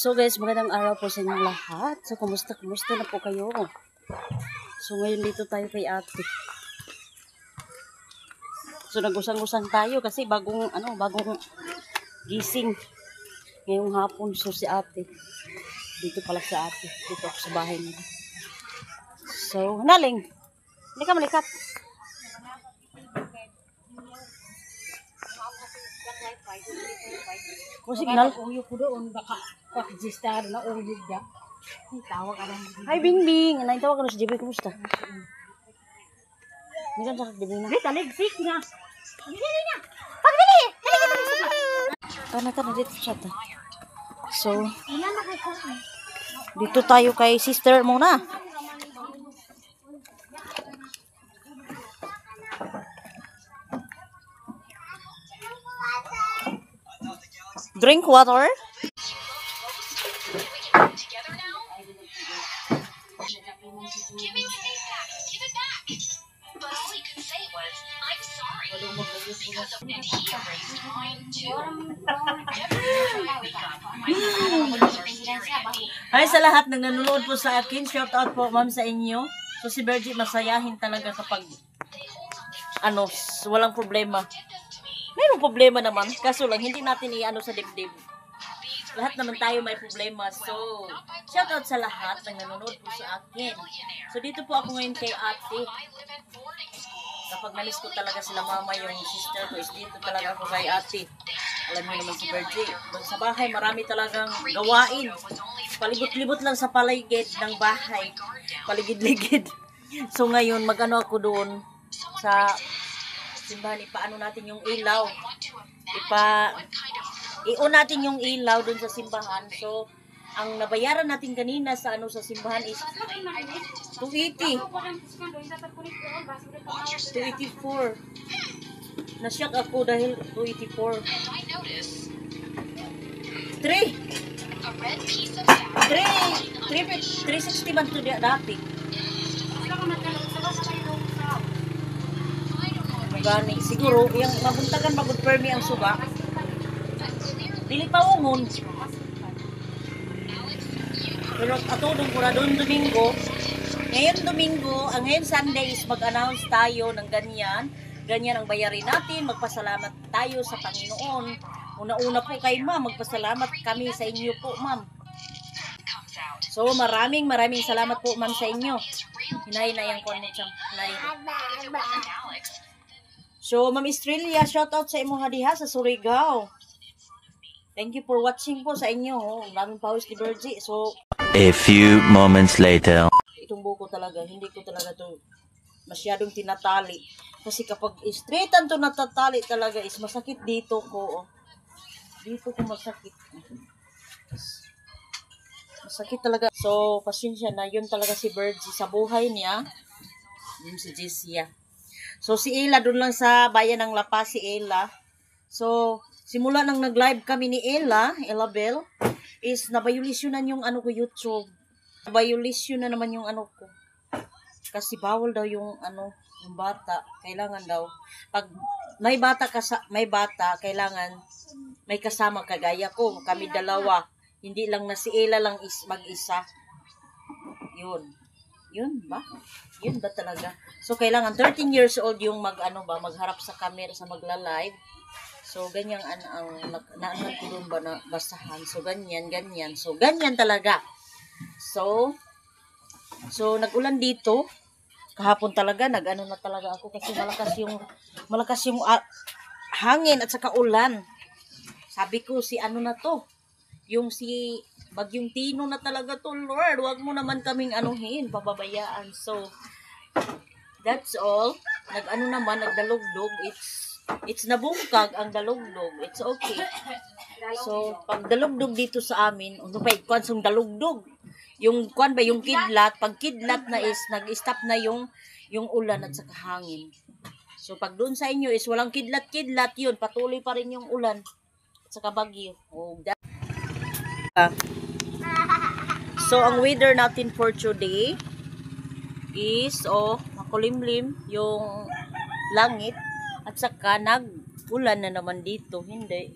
So guys, magandang araw po sa inyong lahat. So kumusta na po kayo? So ngayon dito tayo kay ate. So nagusang-usang tayo kasi bagong gising ngayong hapon. So si ate dito pala si ate, dito ako sa bahay nila. So naling, hindi ka malikat. O signal uyo ko doon baka register na uyo da. Tawag ka lang. Hi Bingbing, nay tawag ka na si JB, kumusta? Ni kan sakit JB na. Dito nagsik na. Dili na. Pagbili. Kana dito siya ta. So, dito tayo kay sister muna. Drink water. Hi sa lahat ng nanonood po sa akin. Shout out po ma'am sa inyo. So si Virgie masayahin talaga kapag walang problema. Mayroong problema naman, kaso lang hindi natin i-ano sa dibdib. Lahat naman tayo may problema. So, shout out sa lahat ng nanonood po sa akin. So, dito po ako ngayon kay ate. Kapag nalis ko talaga sila mama, yung sister ko is dito talaga ako kay ate. Alam niyo naman si Virgie. Doon sa bahay, marami talagang gawain. Palibot-libot lang sa paligid ng bahay. Paligid-ligid. So, ngayon, mag-ano ako doon sa simbahan, ipaano natin yung ilaw. I-on natin yung ilaw dun sa simbahan. So, ang nabayaran natin kanina sa sa simbahan is 280. 284. Na-shock ako dahil 284. 360 man to dati. Gani siguro yung mabuntagan magud permi ang suba dili pa ungon pero ato dong pura doon Domingo ngayon Sunday is mag-announce tayo ng ganyan ang bayarin natin. Magpasalamat tayo sa Panginoon. Una-una po kay ma'am, magpasalamat kami sa inyo po ma'am. So maraming salamat po ma'am sa inyo. Hinay na yung connection. So, Ma'am Estrella, shoutout sa imo diha sa Surigao. Thank you for watching po sa inyo. Maraming pawis ni Virgie. So, a few moments later. Itong buko talaga, hindi ko talaga to masyadong tinatali. Kasi kapag straightan to natatali talaga is masakit dito ko. Dito ko masakit. Masakit talaga. So, pasensya na. Yun talaga si Virgie sa buhay niya. Yun si Jessia. So, si Ella, doon lang sa bayan ng La Paz, si Ella. So, simula nang nag-live kami ni Ella Bell, is nabayulisyonan yung ko YouTube. Nabayulisyon na naman yung ko. Kasi bawal daw yung yung bata. Kailangan daw. Pag may bata, kailangan may kasama kagaya ko. Kami dalawa. Hindi lang na si Ella lang is mag-isa. Yun ba talaga? So, kailangan 13 years old yung magharap sa camera sa magla-live. So, ganyan ang naanan ko doon ba na basahan. So, ganyan. So, ganyan talaga. So, nag-ulan dito. Kahapon talaga, na talaga ako kasi malakas yung hangin at saka ulan. Sabi ko, na to? Yung si Bagyong Tino na talaga to, Lord. Huwag mo naman kaming pababayaan. So, that's all. Nagdalugdog. It's nabungkag ang dalugdog. It's okay. So, pag dalugdog dito sa amin, konsong dalugdog. Yung kidlat, pag kidlat na is, nag-stop na yung ulan at saka hangin. So, pag doon sa inyo is walang kidlat-kidlat yun, patuloy pa rin yung ulan at saka bagyo. So, ang weather natin for today is, makulimlim yung langit at saka nag-ulan na naman dito. Hindi.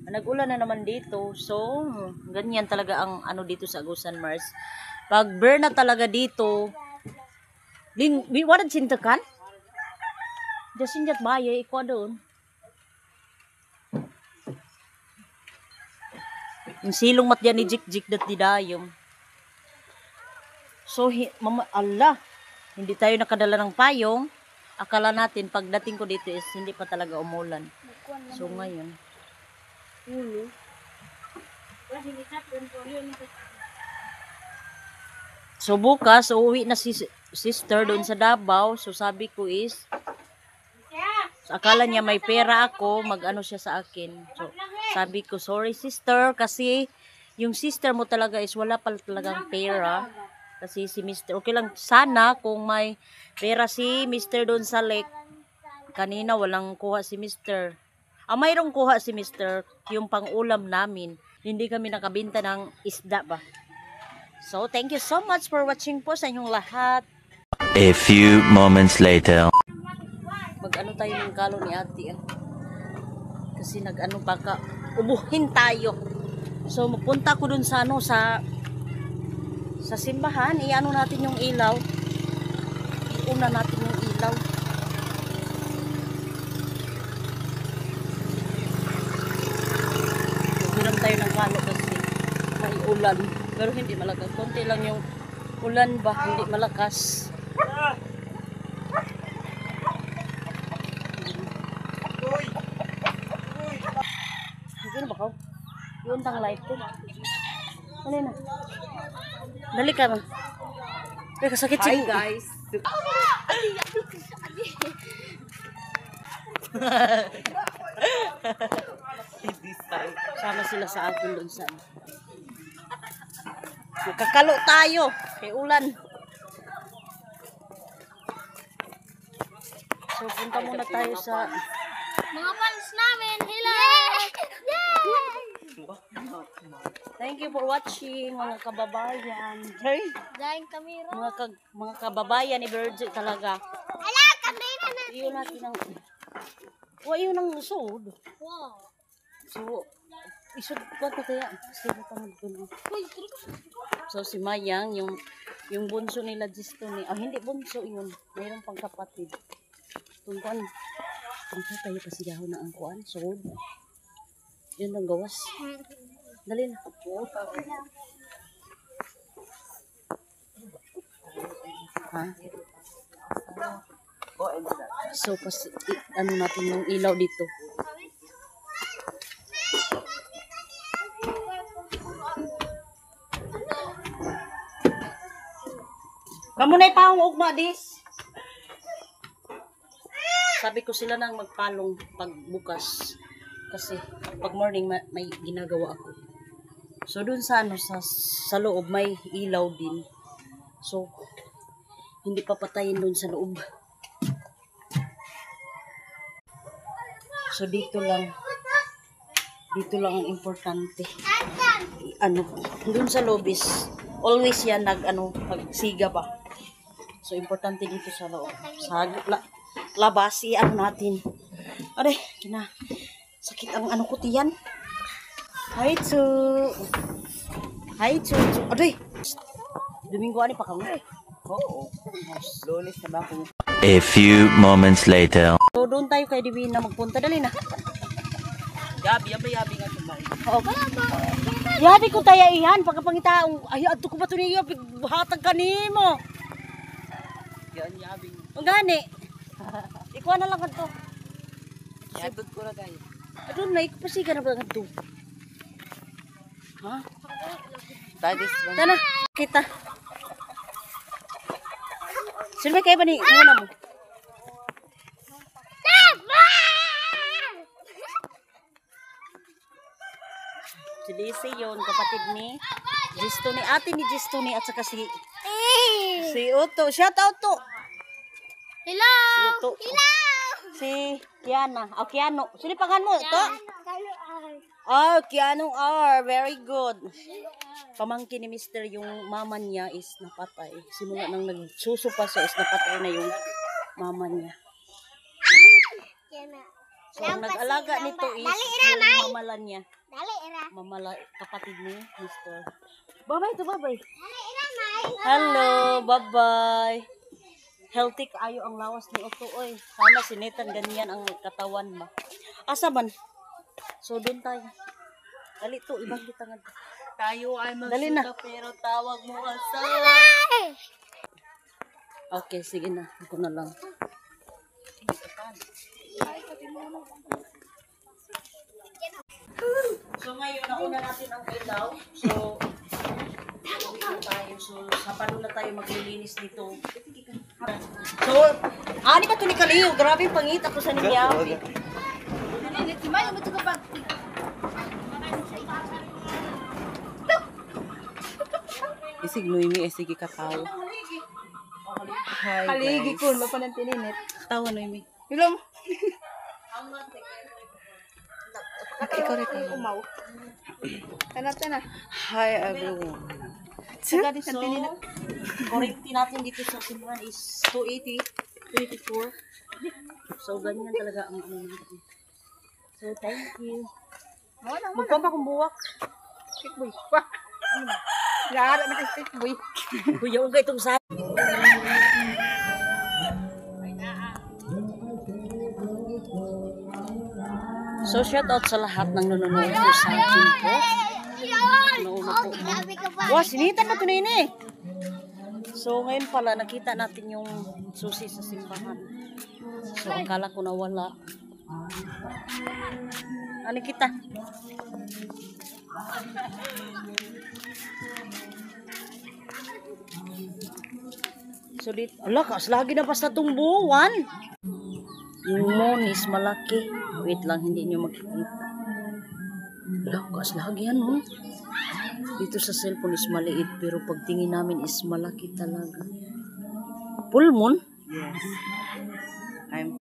Nag-ulan na naman dito. So, ganyan talaga ang ano dito sa Agusan Mars. Pag burn na talaga dito, wanan sintakan? Jasinjat baye, ikaw doon. Yung silong mat yan ni Jik dat di dayong. So, Allah, hindi tayo nakadala ng payong. Akala natin, pagdating ko dito is hindi pa talaga umulan. So, ngayon. So, bukas, uuwi na si sister doon sa Davao. So, sabi ko is, so, akala niya may pera ako, mag-ano siya sa akin. So, sabi ko, sorry sister, kasi yung sister mo talaga is wala pa talagang pera. Kasi si Mr. Okay lang, sana kung may pera si Mr. doon sa lake. Kanina walang kuha si Mr. Mayroong kuha si Mr. Yung pang-ulam namin. Hindi kami nakabinta ng isda ba. So, thank you so much for watching po sa inyong lahat. A few moments later. Mag-ano tayo ng kalo ni ate. Kasi nag-ano baka ubuhin tayo. So, mapunta ko dun sa ano, sa simbahan. I-ano natin yung ilaw. Iuna natin yung ilaw. Hiram tayo ng kalo kasi may ulan. Pero hindi malakas. Konti lang yung ulan ba. Hindi malakas. Ano ba ka? Yun tang light ko. Ano na? Dali ka na. Kasakit Hi guys. Sama sila sa akin doon sa magkakalo tayo kay ulan. So punta muna tayo sa Mga fans namin, hello! thank you for watching mga kababayan. Hey, Daing kamera. mga kababayan ni Virgil talaga. Ala, kamera na. Iyon natin ang yun ang sud. Wow. So isud pa ta kaya sige pa magduno. So si Mayang yung bunso nila Jisto ni hindi bunso yun. Mayroong pang kapatid. Tungkol kung tayo pasigaho na ang kuan sud. Yun ang gawas. Dali na. Ha? So, ano natin yung ilaw dito. Kamu na ipahong ugma, dis. Sabi ko sila nang magpalong pagbukas. Kasi pag morning may ginagawa ako. So dun sa ano sa loob may ilaw din. So hindi papatayin dun sa loob. So dito lang ang importante. Ano, dun sa loob is always yan pagsiga ba. So importante dito sa loob. Sa labas ano natin. Are, sakit ang ano ko tiyan. Hi, Chu. Aray. Domingo ani pa kamo. Oo. Lunes na ba ako? A few moments later. So doon tayo kay Divina magpunta dali na. Yabi nga tumay. Oo. Yabi ko tayo ihan pagkapangitaong ay adto ko ba to niya hatag kanimo. Yan yabi. Ang gani. Ikaw na lang kadto. Yabot ko na tayo. Adun na ikapasiga na ba kadto? Ha? Tana, kita. Sino kayo ba ni una mo? Si Lisa yun, kapatid ni Gistoni, ate ni Gistoni at saka si Otto. Shout out to. Hello! Si Otto. Si Kiana. Kiano. Sino pangan mo? Ito? Kiano R. Very good. Pamangkin ni Mr. yung mama niya is napatay. Simula nang nagsusupa siya is napatay na yung mama niya. So, ang nag-alaga nito is yung mamala niya. Dali, Ira. Mamala, kapatid ni Mr. Bye-bye to, bye-bye. Dali, Ira, May. Hello, bye-bye. Healthy kaayo ang lawas ni Otto, oy. Sana sinitan ganyan ang katawan ba. Asa man? So, doon tayo. Dali to, ibang kita nga. Tayo ay Dali na. magsuka pero tawag mo asawa. Dali. Okay, sige na. Ako na lang. So, ngayon, nauna natin ang ilaw. So, uwi na tayo. So, sa paano na tayo maglilinis dito. So, ani ba ito ni Kaliyo? Grabe yung pangita ko sa ninyawi. Isig Noemi, isig kakao. Hi Haligi guys. ko, mapanan tininit. Tawa Noemi. Ilong, Ikaw rin tayo. umaw. Tana. Hi everyone. Saka din sa tininit. Currently natin dito sa simbahan is 280, 24. So, ganyan talaga ang ano natin. So, thank you. Magpampa kong buwak. Stick boy. Wah. Lara na kay stick boy. Kuya, huwag itong sa... So, shout out sa lahat ng nanonood po sa akin po. Nauna po. Grabe ka ba? Wow, sinita na ito na yun eh. So, ngayon pala, nakita natin yung susi sa simbahan. So, akala ko nawala. Ano kita? So, dito, ala, lagi na basta itong buwan. Yung moon is malaki. Wait lang, hindi nyo makikita. Ala, lagi yan, oh. Dito sa cellphone is maliit, pero pagtingin namin is malaki talaga. Full moon? Yes. I'm